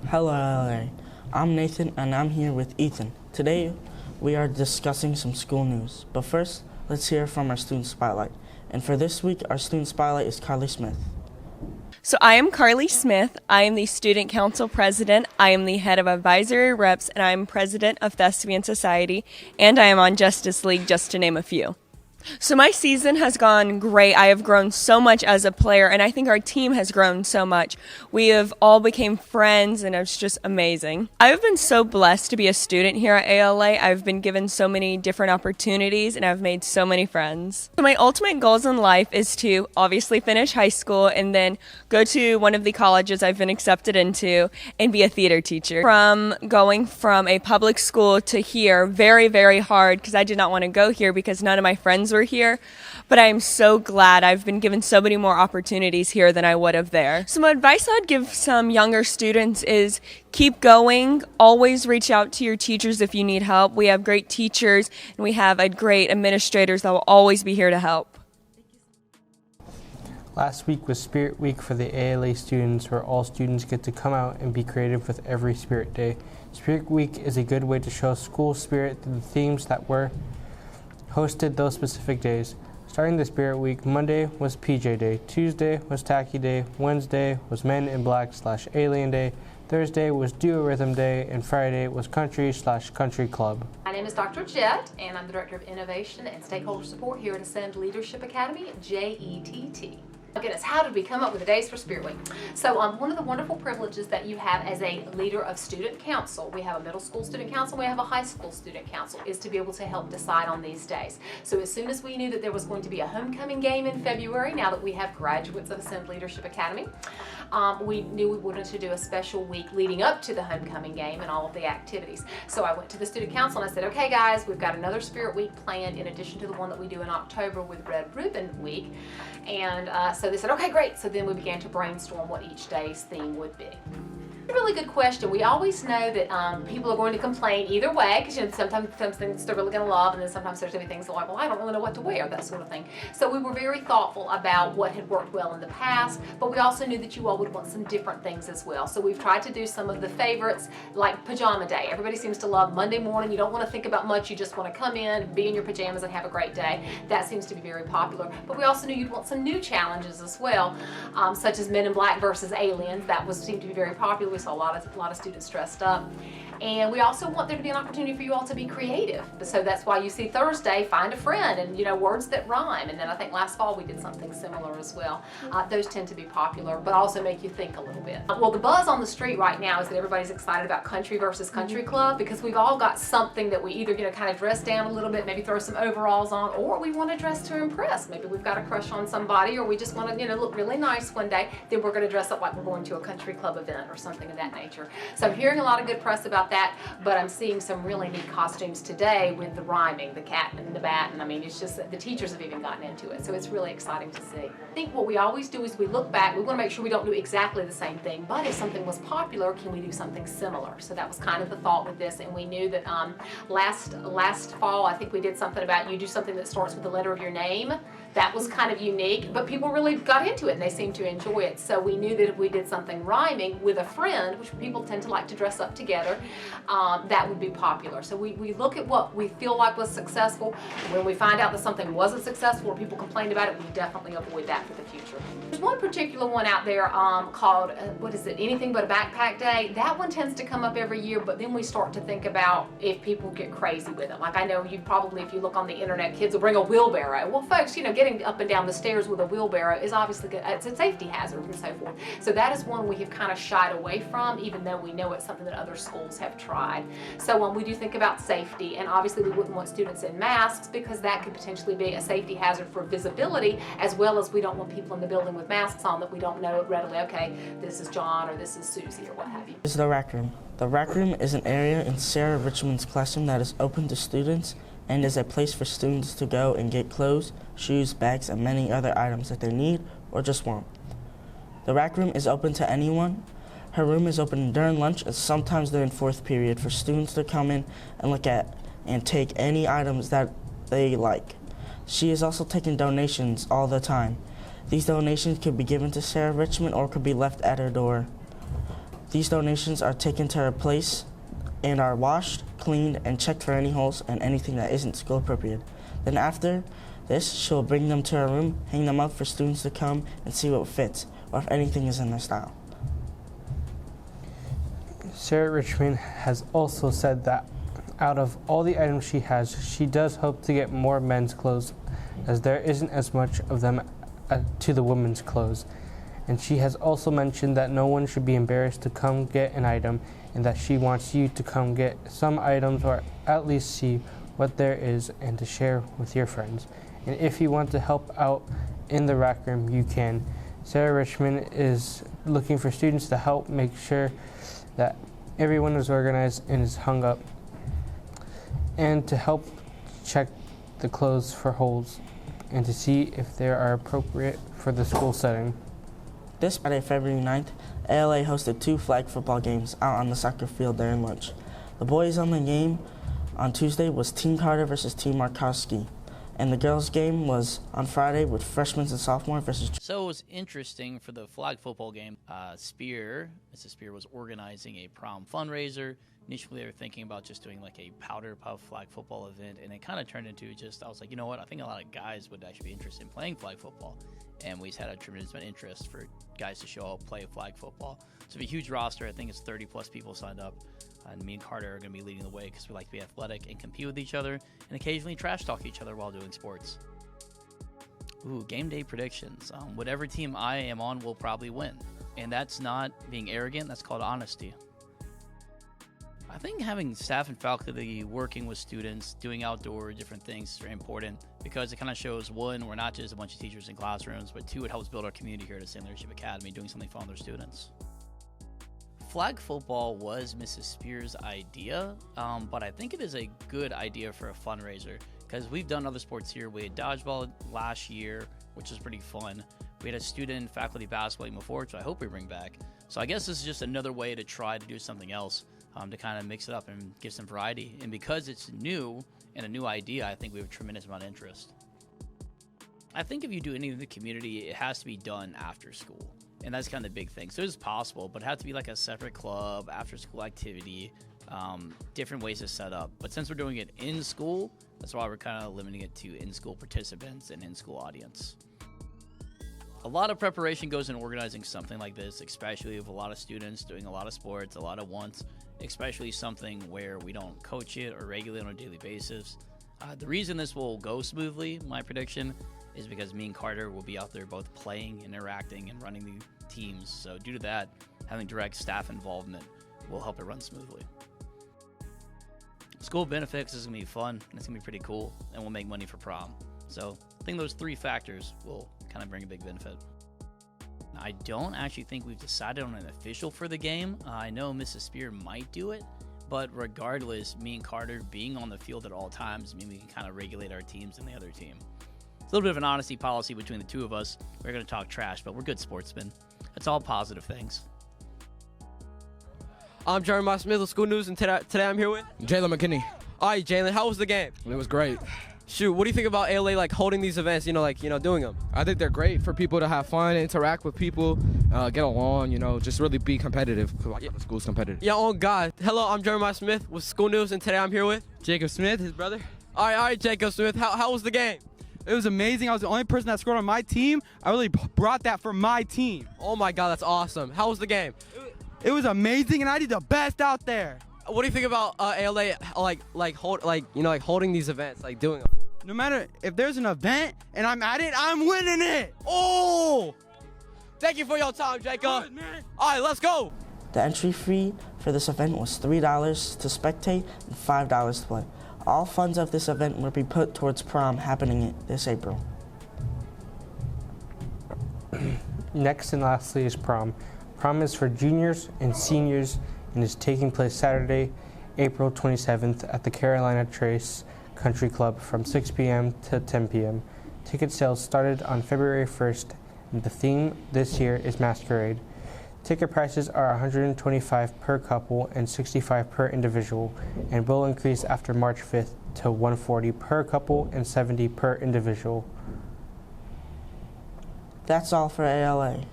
Hello, LA. I'm Nathan, and I'm here with Ethan. Today, we are discussing some school news. But first, let's hear from our Student Spotlight. And for this week, our Student Spotlight is Carly Smith. So I am Carly Smith. I am the Student Council President. I am the head of Advisory Reps, and I am President of Thespian Society, and I am on Justice League, just to name a few. So my season has gone great. I have grown so much as a player, and I think our team has grown so much. We have all became friends, and it's just amazing. I've been so blessed to be a student here at ALA. I've been given so many different opportunities, and I've made so many friends. So my ultimate goals in life is to obviously finish high school and then go to one of the colleges I've been accepted into and be a theater teacher. From going from a public school to here, very, very hard because I did not want to go here because none of my friends were here, but I am so glad I've been given so many more opportunities here than I would have there. Some advice I'd give some younger students is keep going, always reach out to your teachers if you need help. We have great teachers and we have great administrators that will always be here to help. Last week was Spirit Week for the ALA students, where all students get to come out and be creative with every Spirit Day. Spirit Week is a good way to show school spirit through the themes that were hosted those specific days. Starting the Spirit Week, Monday was PJ Day, Tuesday was Tacky Day, Wednesday was Men in Black/Alien Day, Thursday was Duo Rhythm Day, and Friday was Country/Country Club. My name is Dr. Jett, and I'm the Director of Innovation and Stakeholder Support here at Ascend Leadership Academy, JETT. Oh goodness, how did we come up with the days for Spirit Week? So one of the wonderful privileges that you have as a leader of student council, we have a middle school student council, we have a high school student council, is to be able to help decide on these days. So as soon as we knew that there was going to be a homecoming game in February, now that we have graduates of Ascend Leadership Academy, we knew we wanted to do a special week leading up to the homecoming game and all of the activities. So I went to the student council and I said, okay guys, we've got another Spirit Week planned in addition to the one that we do in October with Red Ribbon Week. And so they said, okay, great. So then we began to brainstorm what each day's theme would be. A really good question. We always know that people are going to complain either way, because sometimes things they're really going to love, and then sometimes there's going to be things like, well, I don't really know what to wear, that sort of thing. So we were very thoughtful about what had worked well in the past, but we also knew that you all would want some different things as well. So we've tried to do some of the favorites, like Pajama Day. Everybody seems to love Monday morning. You don't want to think about much. You just want to come in, be in your pajamas, and have a great day. That seems to be very popular. But we also knew you'd want some new challenges as well, such as Men in Black versus Aliens. That seemed to be very popular. We saw a lot of students dressed up. And we also want there to be an opportunity for you all to be creative. So that's why you see Thursday, find a friend, and words that rhyme. And then I think last fall we did something similar as well. Those tend to be popular, but also make you think a little bit. Well, the buzz on the street right now is that everybody's excited about Country versus Country Club, because we've all got something that we either kind of dress down a little bit, maybe throw some overalls on, or we want to dress to impress. Maybe we've got a crush on somebody, or we just want to look really nice one day. Then we're going to dress up like we're going to a country club event or something of that nature. So I'm hearing a lot of good press about that, but I'm seeing some really neat costumes today with the rhyming, the cat and the bat, and I mean, it's just the teachers have even gotten into it, so it's really exciting to see. I think what we always do is we look back, we want to make sure we don't do exactly the same thing, but if something was popular, can we do something similar? So that was kind of the thought with this, and we knew that last fall, I think we did something about you do something that starts with the letter of your name. That was kind of unique, but people really got into it and they seemed to enjoy it. So we knew that if we did something rhyming with a friend, which people tend to like to dress up together, that would be popular. So we look at what we feel like was successful. When we find out that something wasn't successful or people complained about it, we definitely avoid that for the future. There's one particular one out there called, Anything But a Backpack Day. That one tends to come up every year, but then we start to think about if people get crazy with it. Like I know you probably, if you look on the internet, kids will bring a wheelbarrow. Well, folks, getting up and down the stairs with a wheelbarrow is obviously good. It's a safety hazard and so forth. So that is one we have kind of shied away from, even though we know it's something that other schools have tried. So we do think about safety, and obviously we wouldn't want students in masks because that could potentially be a safety hazard for visibility, as well as we don't want people in the building with masks on that we don't know readily, okay, this is John or this is Susie or what have you. This is the Rec Room. The Rec Room is an area in Sarah Richmond's classroom that is open to students and is a place for students to go and get clothes, shoes, bags, and many other items that they need or just want. The Rec Room is open to anyone. Her room is open during lunch and sometimes during fourth period for students to come in and look at and take any items that they like. She is also taking donations all the time. These donations could be given to Sarah Richmond or could be left at her door. These donations are taken to her place and are washed, cleaned, and checked for any holes and anything that isn't school appropriate. Then after this, she'll bring them to her room, hang them up for students to come and see what fits, or if anything is in their style. Sarah Richmond has also said that out of all the items she has, she does hope to get more men's clothes, as there isn't as much of them to the women's clothes. And she has also mentioned that no one should be embarrassed to come get an item, and that she wants you to come get some items or at least see what there is and to share with your friends. And if you want to help out in the rack room, you can. Sarah Richmond is looking for students to help make sure that everyone is organized and is hung up, and to help check the clothes for holes and to see if they are appropriate for the school setting. This Friday, February 9th, ALA hosted 2 flag football games out on the soccer field during lunch. The boys on the game on Tuesday was Team Carter versus Team Markowski, and the girls' game was on Friday with freshmen and sophomore versus. So it was interesting for the flag football game. Mrs. Spear was organizing a prom fundraiser. Initially, they were thinking about just doing like a powder puff flag football event, and it kind of turned into I was like, you know what? I think a lot of guys would actually be interested in playing flag football, and we just had a tremendous amount of interest for guys to show up, play flag football. So we have a huge roster. I think it's 30 plus people signed up, and me and Carter are going to be leading the way because we like to be athletic and compete with each other, and occasionally trash talk each other while doing sports. Ooh, game day predictions. Whatever team I am on will probably win, and that's not being arrogant. That's called honesty. I think having staff and faculty working with students, doing outdoor different things is very important because it kind of shows, one, we're not just a bunch of teachers in classrooms, but two, it helps build our community here at St. Leadership Academy, doing something fun with their students. Flag football was Mrs. Spears' idea, but I think it is a good idea for a fundraiser because we've done other sports here. We had dodgeball last year, which was pretty fun. We had a student faculty basketball game before, which I hope we bring back. So I guess this is just another way to try to do something else. To kind of mix it up and give some variety. And because it's new and a new idea, I think we have a tremendous amount of interest. I think if you do anything in the community, it has to be done after school. And that's kind of the big thing. So it's possible, but it has to be like a separate club, after school activity, different ways to set up. But since we're doing it in school, that's why we're kind of limiting it to in-school participants and in-school audience. A lot of preparation goes in organizing something like this, especially with a lot of students doing a lot of sports, a lot at once, especially something where we don't coach it or regulate it on a daily basis. The reason this will go smoothly, my prediction, is because me and Carter will be out there both playing, interacting, and running the teams. So due to that, having direct staff involvement will help it run smoothly. School benefits is going to be fun, and it's going to be pretty cool, and we'll make money for prom. So I think those 3 factors will kind of bring a big benefit. I don't actually think we've decided on an official for the game. I know Mrs. Spear might do it, but regardless, me and Carter being on the field at all times mean we can kind of regulate our teams and the other team. It's a little bit of an honesty policy between the two of us. We're going to talk trash, but we're good sportsmen. It's all positive things. I'm Jeremiah Smith with School News, and today I'm here with Jalen McKinney. All right, Jalen, how was the game? It was great. Shoot, what do you think about ALA holding these events, doing them? I think they're great for people to have fun, interact with people, get along, just really be competitive. The school's competitive. Yeah, oh God. Hello, I'm Jeremiah Smith with School News, and today I'm here with Jacob Smith, his brother. All right, Jacob Smith. How was the game? It was amazing. I was the only person that scored on my team. I really brought that for my team. Oh my God, that's awesome. How was the game? It was amazing, and I did the best out there. What do you think about ALA holding these events, doing them? No matter if there's an event and I'm at it, I'm winning it. Oh! Thank you for your time, Jacob. Good, man. All right, let's go. The entry fee for this event was $3 to spectate and $5 to play. All funds of this event will be put towards prom happening this April. Next and lastly is prom. Prom is for juniors and seniors and is taking place Saturday, April 27th at the Carolina Trace Country Club from 6 p.m. to 10 p.m. Ticket sales started on February 1st, and the theme this year is Masquerade. Ticket prices are $125 per couple and $65 per individual, and will increase after March 5th to $140 per couple and $70 per individual. That's all for ALA.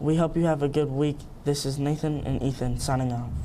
We hope you have a good week This is Nathan and Ethan signing off.